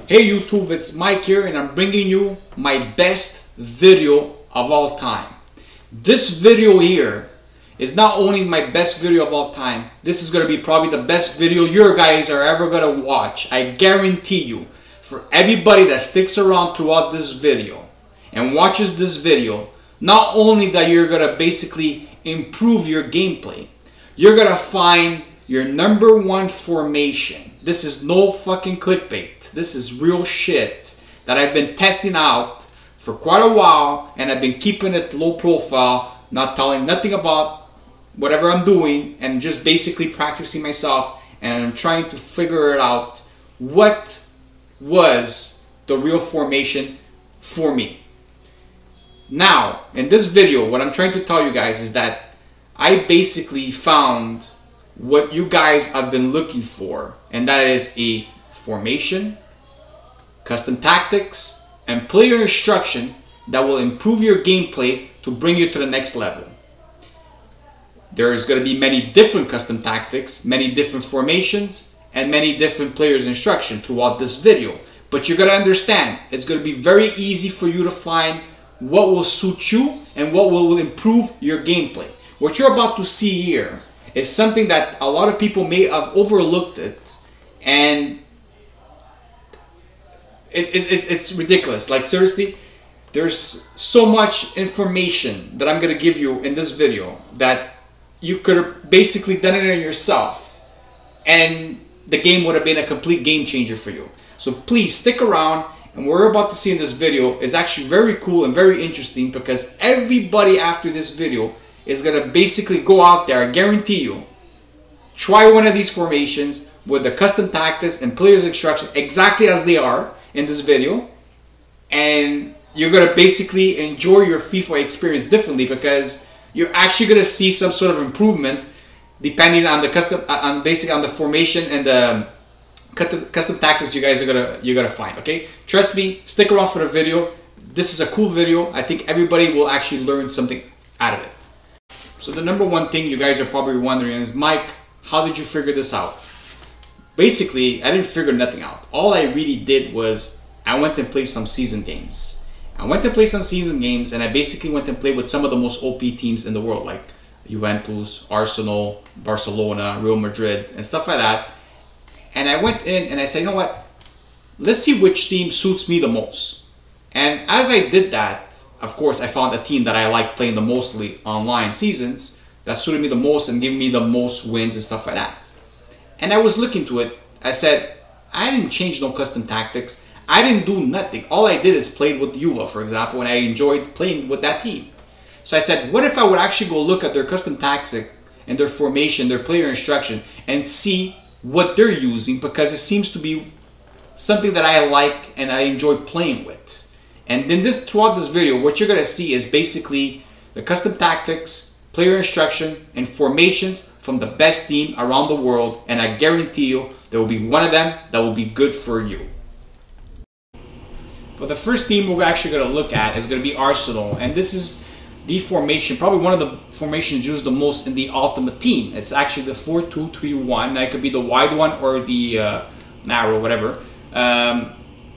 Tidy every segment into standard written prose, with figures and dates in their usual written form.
Hey YouTube, it's Mike here and I'm bringing you my best video of all time. This video here is not only my best video of all time, this is going to be probably the best video you guys are ever going to watch. I guarantee you, for everybody that sticks around throughout this video and watches this video, not only that you're going to basically improve your gameplay, you're going to find your number one formation. This is no fucking clickbait. This is real shit that I've been testing out for quite a while, and I've been keeping it low profile, not telling nothing about whatever I'm doing, and just basically practicing myself, and I'm trying to figure it out what was the real formation for me. Now, in this video, what I'm trying to tell you guys is that I basically found what you guys have been looking for, and that is a formation, custom tactics, and player instruction that will improve your gameplay to bring you to the next level. There's going to be many different custom tactics, many different formations, and many different players instruction throughout this video. But you're going to understand, it's going to be very easy for you to find what will suit you and what will improve your gameplay. What you're about to see here is something that a lot of people may have overlooked it, and it's ridiculous. Like, seriously, there's so much information that I'm gonna give you in this video that you could have basically done it yourself, and the game would have been a complete game changer for you. So please stick around, and what we're about to see in this video is actually very cool and very interesting, because everybody after this video is going to basically go out there, I guarantee you, try one of these formations with the custom tactics and players instruction exactly as they are in this video, and you're going to basically enjoy your FIFA experience differently, because you're actually going to see some sort of improvement depending on the basically on the formation and the custom tactics you're gonna find. Okay, trust me, stick around for the video. This is a cool video. I think everybody will actually learn something out of it. So the number one thing you guys are probably wondering is, Mike, how did you figure this out? Basically, I didn't figure nothing out. All I really did was I went and played some season games. I basically went and played with some of the most OP teams in the world, like Juventus, Arsenal, Barcelona, Real Madrid, and stuff like that. And I went in and I said, you know what? Let's see which team suits me the most. And as I did that, of course, I found a team that I like playing the mostly online seasons that suited me the most and gave me the most wins and stuff like that. And I was looking to it. I said, I didn't change no custom tactics. I didn't do nothing. All I did is played with Juve, for example, and I enjoyed playing with that team. So I said, what if I would actually go look at their custom tactic and their formation, their player instruction, and see what they're using, because it seems to be something that I like and I enjoy playing with. And then throughout this video, what you're going to see is basically the custom tactics, player instruction, and formations from the best team around the world. And I guarantee you, there will be one of them that will be good for you. For the first team we're actually going to look at is going to be Arsenal. And this is the formation, probably one of the formations used the most in the Ultimate Team. It's actually the 4-2-3-1. That could be the wide one or the narrow, whatever.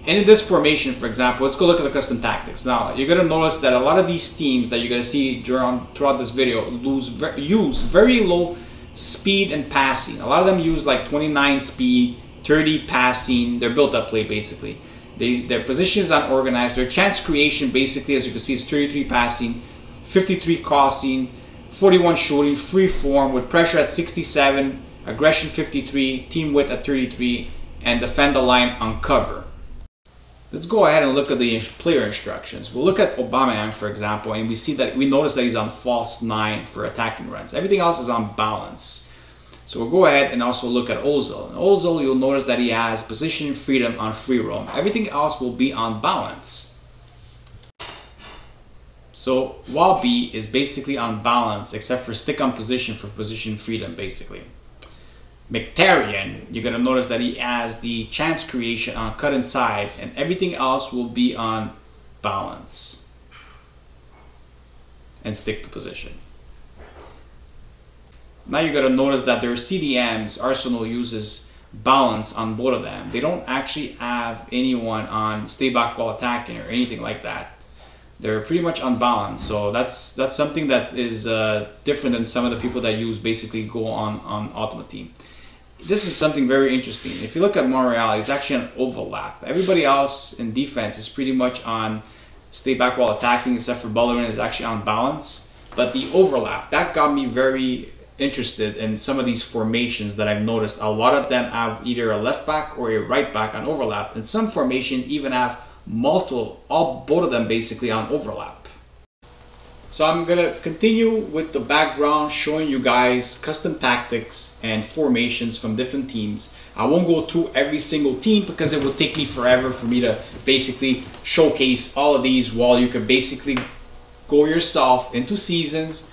And in this formation, for example, let's go look at the custom tactics. Now, you're going to notice that a lot of these teams that you're going to see throughout this video use very low speed and passing. A lot of them use like 29 speed, 30 passing. They're built-up play, basically. Their position is unorganized. Their chance creation, basically, as you can see, is 33 passing, 53 crossing, 41 shooting, free form with pressure at 67, aggression 53, team width at 33, and defend the line on cover. Let's go ahead and look at the player instructions. We'll look at Aubameyang, for example, and we notice that he's on false 9 for attacking runs. Everything else is on balance. So we'll go ahead and also look at Ozil. Ozil, you'll notice that he has position freedom on free roam. Everything else will be on balance. So Wabi is basically on balance, except for stick on position for position freedom, basically. Mkhitaryan, you're going to notice that he has the chance creation on cut inside, and everything else will be on balance and stick to position. Now you're going to notice that their CDMs, Arsenal uses balance on both of them. They don't actually have anyone on stay back while attacking or anything like that. They're pretty much unbalanced. So that's something that is different than some of the people that use basically go on Ultimate Team. This is something very interesting. If you look at Montreal, he's actually an overlap. Everybody else in defense is pretty much on stay back while attacking, except for Bellerin is actually on balance. But the overlap, that got me very interested in some of these formations that I've noticed. A lot of them have either a left back or a right back on overlap, and some formation even have both of them basically on overlap. So I'm gonna continue with the background, showing you guys custom tactics and formations from different teams. I won't go through every single team because it would take me forever for me to basically showcase all of these, while you could basically go yourself into seasons,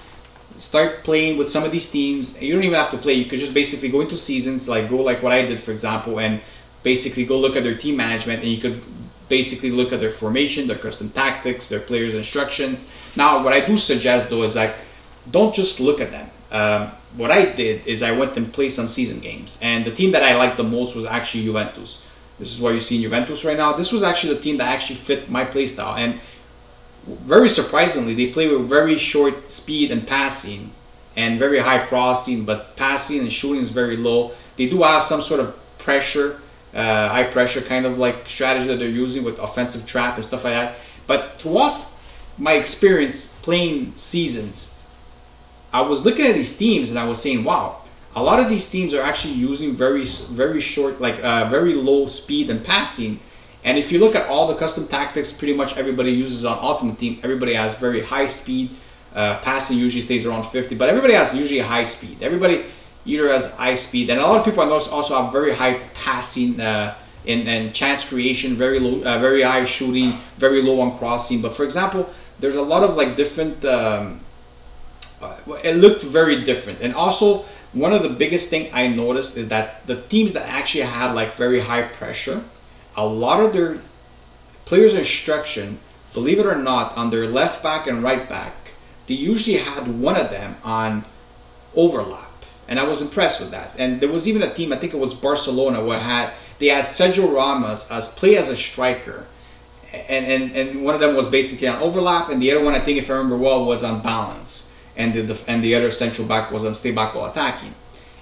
start playing with some of these teams. You don't even have to play, you could just basically go into seasons, like what I did, for example, and basically go look at their team management, and you could basically look at their formation, their custom tactics, their players' instructions. Now, what I do suggest though is, like, don't just look at them. What I did is I went and played some season games, and the team that I liked the most was actually Juventus. This is what you see in Juventus right now. This was actually the team that actually fit my playstyle, and very surprisingly, they play with very short speed and passing, and very high crossing, but passing and shooting is very low. They do have some sort of pressure, high pressure kind of like strategy that they're using with offensive trap and stuff like that. But throughout my experience playing seasons, I was looking at these teams and I was saying, wow, a lot of these teams are actually using very short, like very low speed and passing. And if you look at all the custom tactics, pretty much everybody uses on Ultimate Team. Everybody has very high speed. Passing usually stays around 50, but everybody has usually a high speed. Everybody either has high speed, and a lot of people I notice also have very high passing and chance creation, very low, very high shooting, very low on crossing. But for example, there's a lot of like different. It looked very different, and also one of the biggest thing I noticed is that the teams that actually had like very high pressure, a lot of their players' instruction, believe it or not, on their left back and right back, they usually had one of them on overlap. And I was impressed with that. And there was even a team, I think it was Barcelona, where they had Sergio Ramos play as a striker. And one of them was basically on overlap, and the other one, I think if I remember well, was on balance. And the other central back was on stay back while attacking.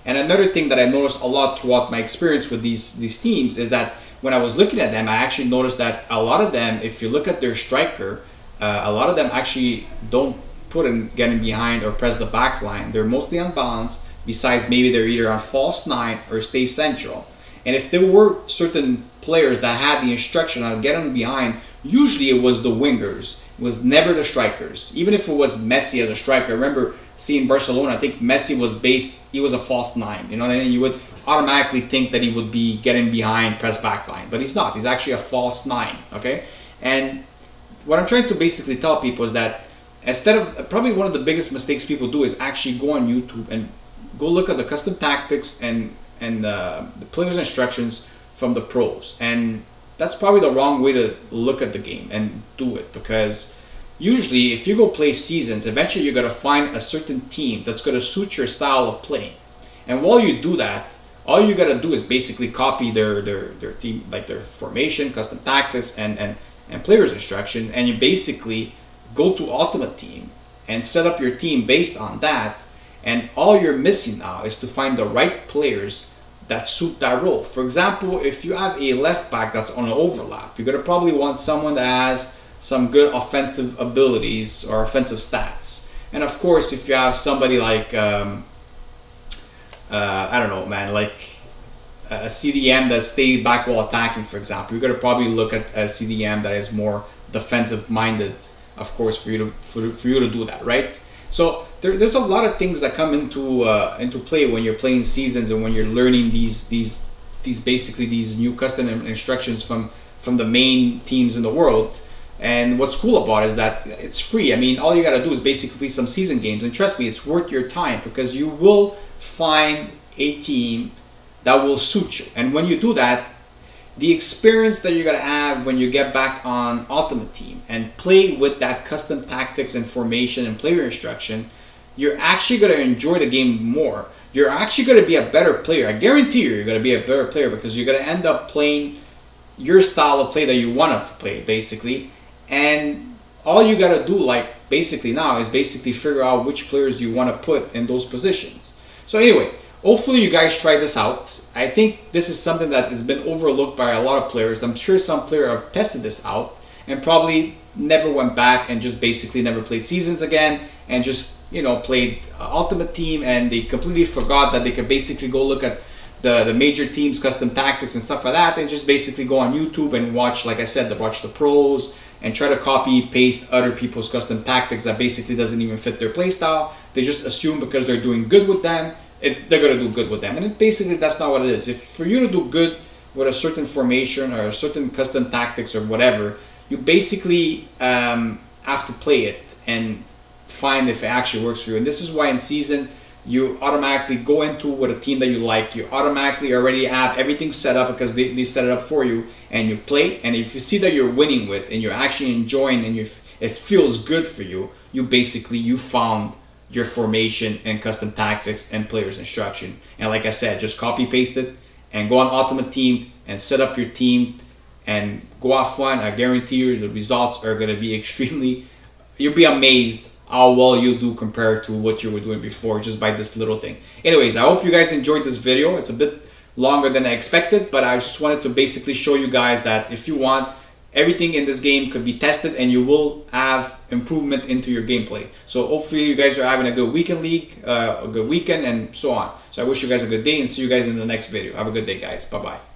And another thing that I noticed a lot throughout my experience with these teams is that when I was looking at them, I actually noticed that a lot of them, if you look at their striker, a lot of them actually don't put in getting behind or press the back line. They're mostly unbalanced. Besides, maybe they're either on false nine or stay central. And if there were certain players that had the instruction on getting behind, usually it was the wingers. It was never the strikers. Even if it was Messi as a striker. I remember seeing Barcelona, I think Messi was he was a false nine. You know what I mean? You would automatically think that he would be getting behind, press back line. But he's not. He's actually a false nine. Okay? And what I'm trying to basically tell people is that instead of, probably one of the biggest mistakes people do is actually go on YouTube and go look at the custom tactics and the players' instructions from the pros. And that's probably the wrong way to look at the game and do it, because usually if you go play seasons, eventually you're going to find a certain team that's going to suit your style of play. And while you do that, all you got to do is basically copy their team, like their formation, custom tactics, and players' instruction, and you basically go to Ultimate Team and set up your team based on that. And all you're missing now is to find the right players that suit that role. For example, if you have a left back that's on an overlap, you're going to probably want someone that has some good offensive abilities or offensive stats. And of course, if you have somebody like, I don't know, man, like a CDM that stays back while attacking, for example, you're going to probably look at a CDM that is more defensive minded, of course, for you to do that, right? So there's a lot of things that come into play when you're playing seasons and when you're learning these basically these new custom instructions from the main teams in the world. And what's cool about it is that it's free. I mean, all you gotta do is basically play some season games, and trust me, it's worth your time, because you will find a team that will suit you. And when you do that, the experience that you're gonna have when you get back on Ultimate Team and play with that custom tactics and formation and player instruction, you're actually gonna enjoy the game more, you're actually going to be a better player. I guarantee you're going to be a better player, because you're going to end up playing your style of play that you want to play, basically. And all you got to do, like, basically now, is basically figure out which players you want to put in those positions. So anyway, hopefully you guys try this out. I think this is something that has been overlooked by a lot of players. I'm sure some players have tested this out and probably never went back and just basically never played seasons again, and just, you know, played Ultimate Team, and they completely forgot that they could basically go look at the major teams, custom tactics and stuff like that, and just basically go on YouTube and watch, like I said, watch the pros and try to copy paste other people's custom tactics that basically doesn't even fit their playstyle. They just assume because they're doing good with them, they're going to do good with them. And basically that's not what it is. If for you to do good with a certain formation or a certain custom tactics or whatever, you basically have to play it and find if it actually works for you. And this is why in season you automatically go into with a team that you like. You automatically already have everything set up because they set it up for you, and you play. And if you see that you're winning with and you're actually enjoying and it feels good for you, you found your formation and custom tactics and players instruction. And like I said, just copy paste it and go on Ultimate Team and set up your team and go have fun. I guarantee you the results are going to be you'll be amazed how well you do compared to what you were doing before, just by this little thing. Anyways, I hope you guys enjoyed this video. It's a bit longer than I expected, but I just wanted to basically show you guys that if you want, everything in this game could be tested and you will have improvement into your gameplay. So hopefully you guys are having a good weekend league, a good weekend, and so on. So I wish you guys a good day and see you guys in the next video. Have a good day, guys. Bye-bye.